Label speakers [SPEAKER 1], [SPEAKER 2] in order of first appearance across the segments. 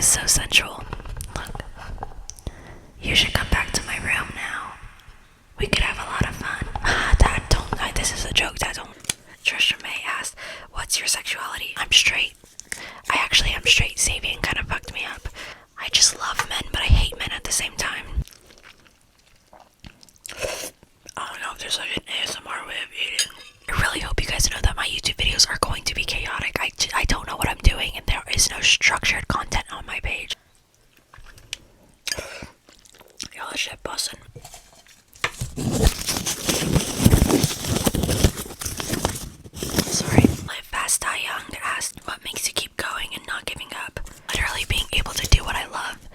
[SPEAKER 1] is so sensual. Look, you should come back to my room now. We could have a lot of fun. Dad, don't. This is a joke, Dad, don't. Trisha May asked, what's your sexuality? I'm straight. I actually am straight. Sabian kind of fucked me up. I just love men, but I hate men at the same time. I don't know if there's like an ASMR way of eating. I really hope you guys know that my YouTube videos are going to be chaotic. I don't know what I'm doing, and there is no structured content on my page. Y'all, that shit bussin'. Sorry. Live Fast Die Young asked, what makes you keep going and not giving up? Literally being able to do what I love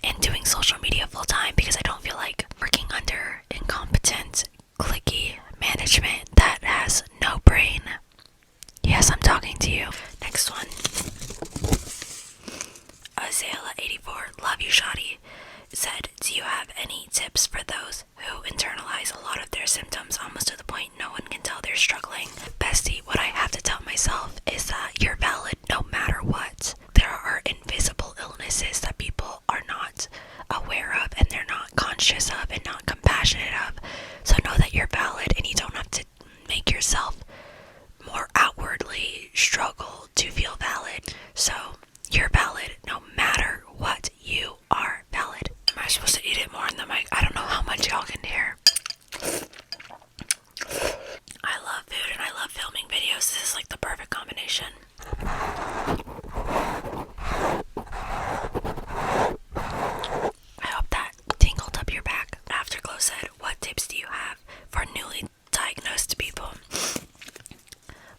[SPEAKER 1] and doing social media full time, because I don't feel like working under incompetent, cliquey management that has no brain. Yes, I'm talking to you. Next one. Azela84, love you, Shadi, said, do you have any tips for those who internalize a lot of their symptoms almost to the point no one can tell they're struggling? Bestie, what I have to tell myself is that you're valid no matter what. There are invisible illnesses that people are not aware of, and they're not conscious of, and not compassionate of. So know that you're valid, and you don't have to make yourself more outwardly struggle to feel valid. So you're valid no matter what. You are valid. Am I supposed to eat it more in the mic? I don't know how much y'all can hear. I love food and I love filming videos. This is like the perfect combination. I hope that tingled up your back. Afterglow said, what tips do you have for newly diagnosed people?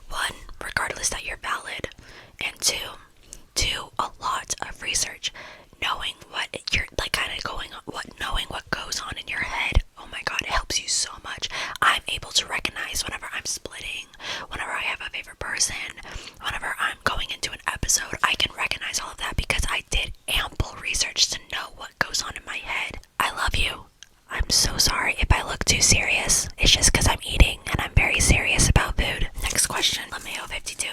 [SPEAKER 1] One, regardless that you're valid. And two, do a lot of research. Knowing what you're like, kind of knowing what goes on in your head. Oh my god, it helps you so much. I'm able to recognize whenever I'm splitting, whenever I have a favorite person, whenever I'm going into an episode. I can recognize all of that because I did ample research to know what goes on in my head. I love you. I'm so sorry if I look too serious. It's just because I'm eating and I'm very serious about food. Next question, Lameo52.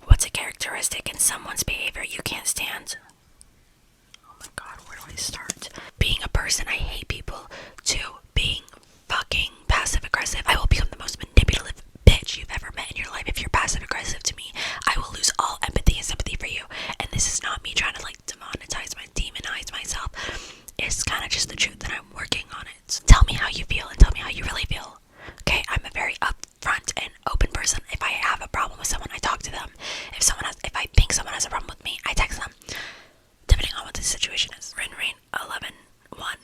[SPEAKER 1] What's a characteristic in someone's behavior you can't stand? Oh my god, where do I start? Being a person, I hate people. Two, being fucking passive aggressive. I will become the most manipulative bitch you've ever met in your life if you're passive aggressive to me. I will lose all empathy and sympathy for you. And this is not me trying to like demonize myself. It's kind of just the truth that I'm working on it. Tell me how you feel and tell me how you really feel. Okay, I'm a very upfront and open person. If I have a problem with someone, I talk to them. If I think someone has a problem with me, I text them. Depending on what the situation is. Rain 11 1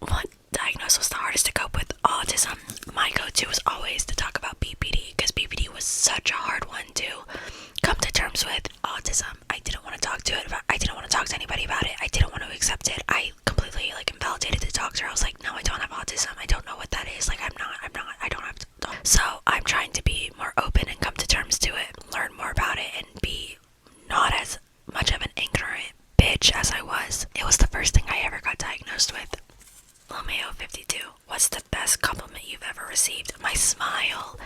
[SPEAKER 1] 1 diagnosed was the hardest to cope with autism. My go-to was always to talk about BPD, because BPD was such a hard one to come to terms with. Autism, I didn't want to talk to anybody about it. I didn't want to accept it. I completely like invalidated the doctor. I was like, no, I don't have autism. I don't know what that is. Like, I don't have to. So I'm trying to be more open and come to terms to it, learn more about it, and be not as much of an ignorant bitch as I was. It was the first thing I ever got diagnosed with. Lomeo52, what's the best compliment you've ever received? My smile.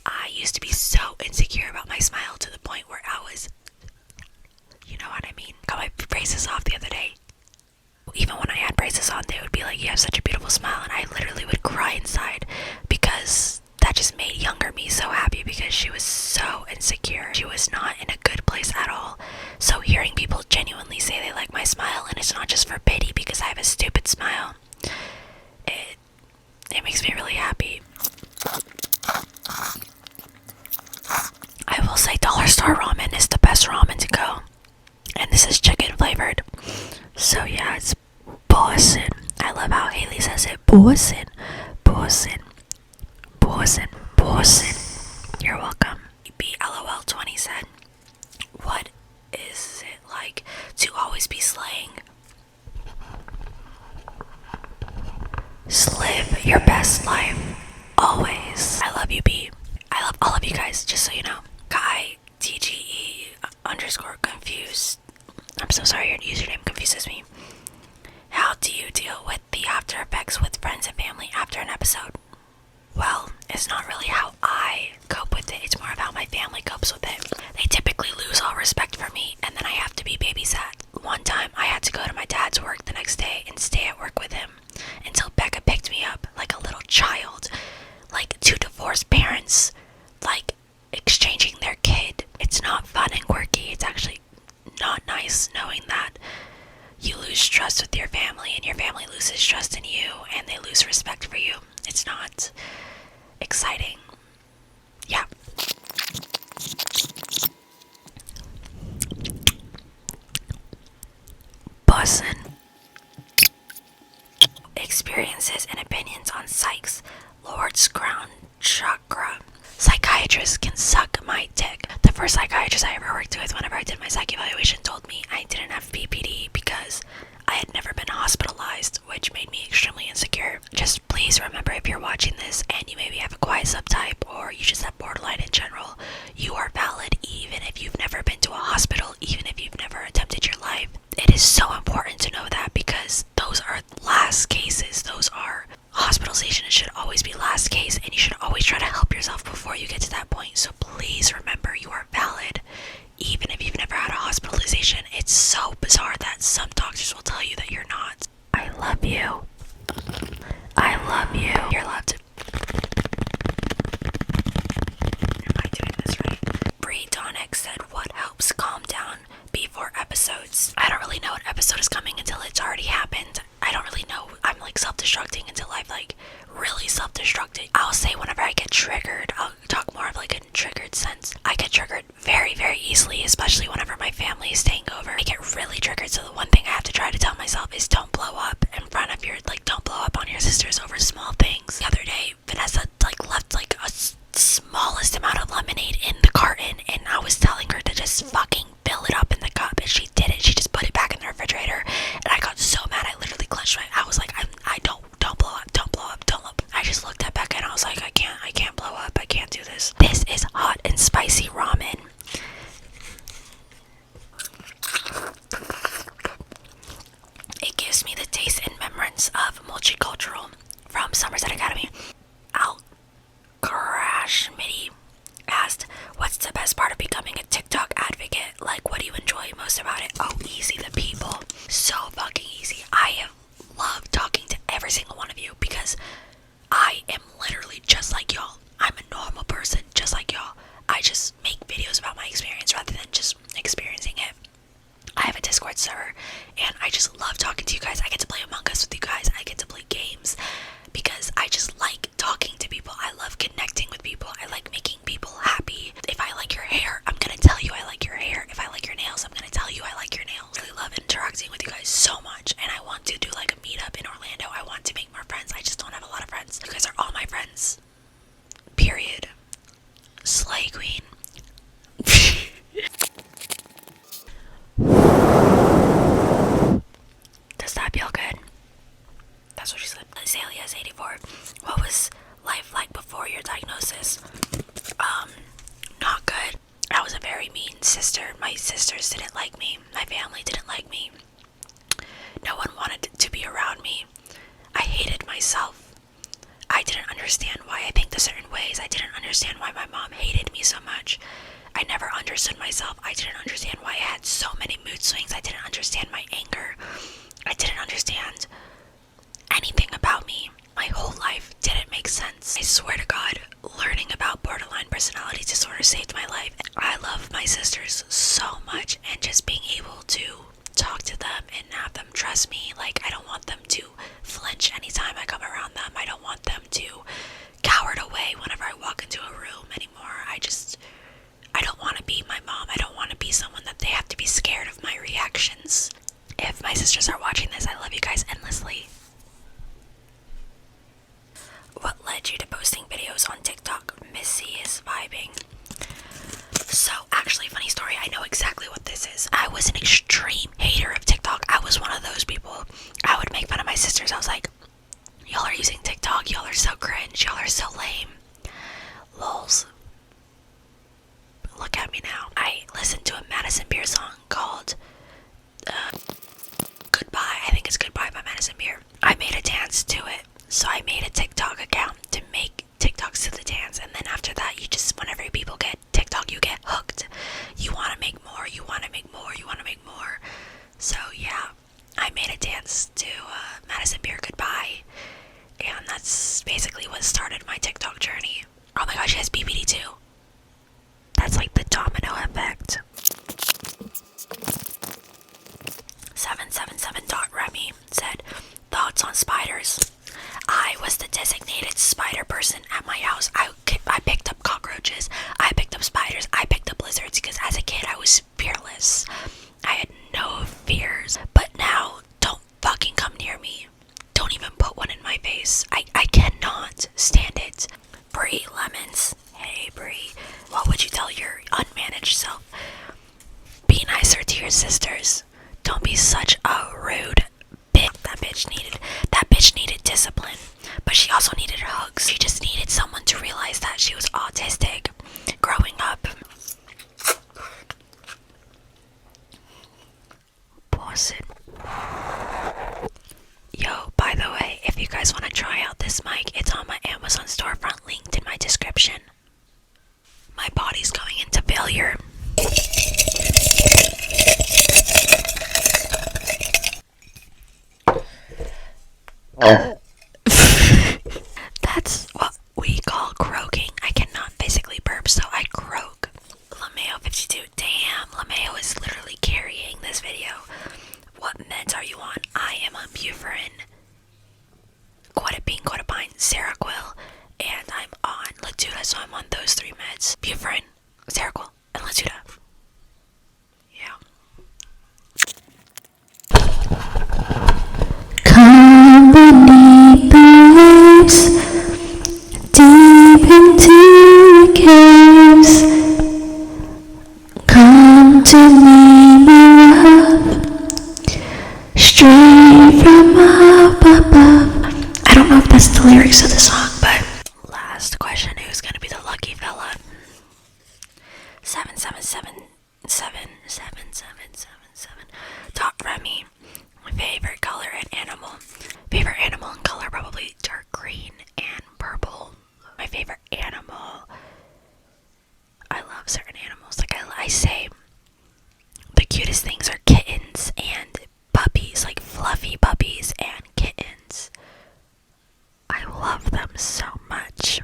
[SPEAKER 1] I used to be so insecure about my smile to the point where I was, you know what I mean? Got my braces off the other day. Even when I had braces on, they would be like, you have such a beautiful smile, and I literally would cry inside because that just made younger me so happy, because she was so insecure. She was not in a good place at all. So hearing people genuinely say they like my smile, and it's not just for pity because I have a stupid smile, it makes me really happy. I will say dollar store ramen is the best ramen to go. And this is chicken flavored. So yeah, it's bussin'. I love how Haley says it. Bussin'. Bussin'. Bussin'. Bussin'. You're welcome. BLOL20 said, what is it like to always be slaying? Live your best life. Always. I love you, B. I love all of you guys, just so you know. Guy TGE _ confused. I'm so sorry, your username confuses me. How do you deal with the after effects with friends and family after an episode? Well, it's not really how I cope with it, it's more of how my family copes with it. They typically lose all respect for me, and then I have to be babysat. One time I because knowing that you lose trust with your family and your family loses trust in you and they lose respect for you, it's not exciting. Yeah. Bussin'. Experiences and opinions on psych's Lord's crown chakra. Psychiatrists can suck my dick. The first psychiatrist I ever worked with whenever I did my psych evaluation told me I didn't have PPD because I had never been hospitalized, which made me extremely insecure. Just please remember, if you're watching this and you maybe have a quiet subtype or you just have borderline in general, you are valid even if you've never been to a hospital, even if you've never attempted your life. It is so important to know that because those are last cases. Those are hospitalization. It should always be last case, and you should always try to help yourself before you get to that point. So please remember, you are valid even if you've never had a hospitalization. It's so bizarre that some doctors will tell you that you're not. I love you. I love you. You're loved. Am I doing this right? Bree Donick said, what helps calm down before episodes? I don't really know what episode is coming until it's already happened. I don't really know. I'm like self-destructing until I've like really self-destructed. I'll say whenever I get triggered, I'll talk more of like a triggered sense. I get triggered very, very easily, especially whenever my family is staying over. I get really triggered, so the one thing I have to try to tell myself is don't blow up in front of your, like, don't blow up on your sisters over small things. The other day, Vanessa like left like a smallest amount of lemonade in the carton, and I was telling her to just fucking fill it up in the cup, and she did it. She just put it back in the refrigerator, and I got so mad. I literally clenched my. I was like, I don't blow up, don't blow up, don't blow up. I just looked at Becca and I was like, I can't blow up. I can't do this. This is hot and spicy ramen. It gives me the taste and remembrance of multicultural from Somerset Academy. Crash Midi asked, what's the best part of becoming a TikTok advocate? Like, what do you enjoy most about it? Oh, easy, the people. So fucking easy. I love talking to every single one of you because I am literally just like y'all. I'm a normal person just like y'all. I just make videos about my experience rather than just experiencing it. I have a Discord server and I just love talking to you guys. I get to play Among Us with you guys. I get to play games because I just like talking to people. I love connecting with people. I like making people happy. If I like your hair, I'm gonna tell you I like your hair. If I like your nails, I'm gonna tell you I like your nails. I love interacting with you guys so much, and I want to do like a meetup in Orlando. I want to make more friends. I just don't have a lot of friends. You guys are all my friends. Period. Slay queen. Does that feel good? That's what she said. Azalea's 84. What was life like before your diagnosis? Not good. I was a very mean sister. My sisters didn't like me. My family didn't like me. No one wanted to be around me. I hated myself. I didn't understand why I think the certain ways. I didn't understand why my mom hated me so much. I never understood myself. I didn't understand why I had so many mood swings. I didn't understand my anger. I didn't understand anything about me. My whole life didn't make sense. I swear to God, learning about borderline personality disorder saved my life. I love my sisters so much, and just being able to talk to them and have them trust me. Like, I don't want them to flinch anytime I come around them. I don't want them to cower away whenever I walk into a room anymore. I don't want to be my mom. I don't want to be someone that they have to be scared of my reactions. If my sisters are watching this, I love you guys endlessly. What led you to posting videos on TikTok? Missy is vibing. So, actually, funny story, I know exactly what this is. I was an extreme hater of TikTok. I was one of those people. I would make fun of my sisters. I was like, y'all are using TikTok. Y'all are so cringe. Y'all are so lame. Lols. Look at me now. I listened to a Madison Beer song called Goodbye. I think it's Goodbye by Madison Beer. I made a dance to it. So I made a TikTok account to make TikToks to the dance. And then after that, you just, whenever people get TikTok, you get hooked. You want to make more. You want to make more. You want to make more. So yeah, I made a dance to Madison Beer Goodbye. And that's basically what started my TikTok journey. Oh my gosh, she has BPD too. That's like the domino effect. 777.Remy said, thoughts on spiders. I was the designated spider person at my house. I picked up cockroaches, I picked up spiders, I picked up lizards because as a kid I was fearless. I had no fears. But now, don't fucking come near me. Don't even put one in my face. I cannot stand it. Brie Lemons. Hey Brie, what would you tell your unmanaged self? Be nicer to your sisters. Don't be such a rude bitch. That bitch needed discipline, but she also needed hugs. She just needed someone to realize that she was autistic growing up. Pause it. Yo, by the way, if you guys want to try out this mic, it's on my Amazon storefront linked in my description. My body's going into failure. That's what we call croaking. I cannot physically burp, so I croak. LeMayo52. Damn, LeMayo is literally carrying this video. What meds are you on? I am on Bufferin, Quetapine, Seroquel, and I'm on Latuda, so I'm on those 3 meds. Bufferin, Seroquel, and Latuda. Yeah.
[SPEAKER 2] Come beneath the waves, deep into the caves. Come to me, my love, straight from up above. I don't know if that's the lyrics of the song, but
[SPEAKER 1] Last question, who's gonna be the lucky fella? 7777777. Remy. Favorite color and animal. Favorite animal and color, probably dark green and purple. My favorite animal. I love certain animals. Like I say, the cutest things are kittens and puppies, like fluffy puppies and kittens. I love them so much.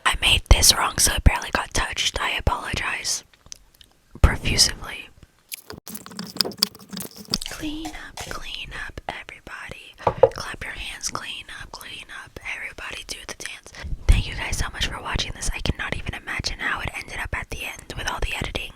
[SPEAKER 1] I made this wrong, so it barely got touched. I apologize profusively. Clean up, everybody. Clap your hands, clean up, everybody do the dance. Thank you guys so much for watching this. I cannot even imagine how it ended up at the end with all the editing.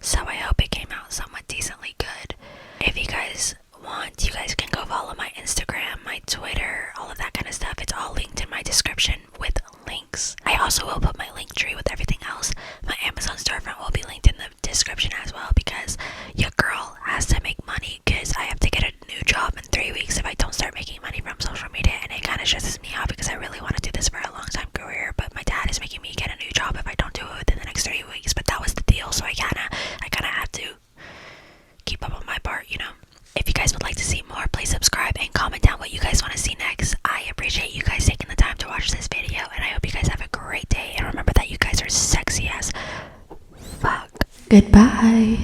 [SPEAKER 1] So I hope it came out somewhat decently good. If you guys want, you guys can go follow my Instagram, my Twitter, all of that kind of stuff. It's all linked in my description with links. I also will put my link tree with everything else. My Amazon storefront will be linked in the description as well, because your girl has to make money, because I have to get a new job in 3 weeks if I don't start making money from social media, and it kind of stresses me out because I really want to do this for a long time career, but my dad is making me get a new job if I don't do it within the next 3 weeks. But that was the deal, so I kind of have to keep up on my part, you know. If you guys would like to see more, please subscribe and comment down what you guys want to see next. I appreciate you guys taking the time to watch this video, and I hope you guys have a great day. And remember that you guys are sexy as fuck.
[SPEAKER 2] goodbye.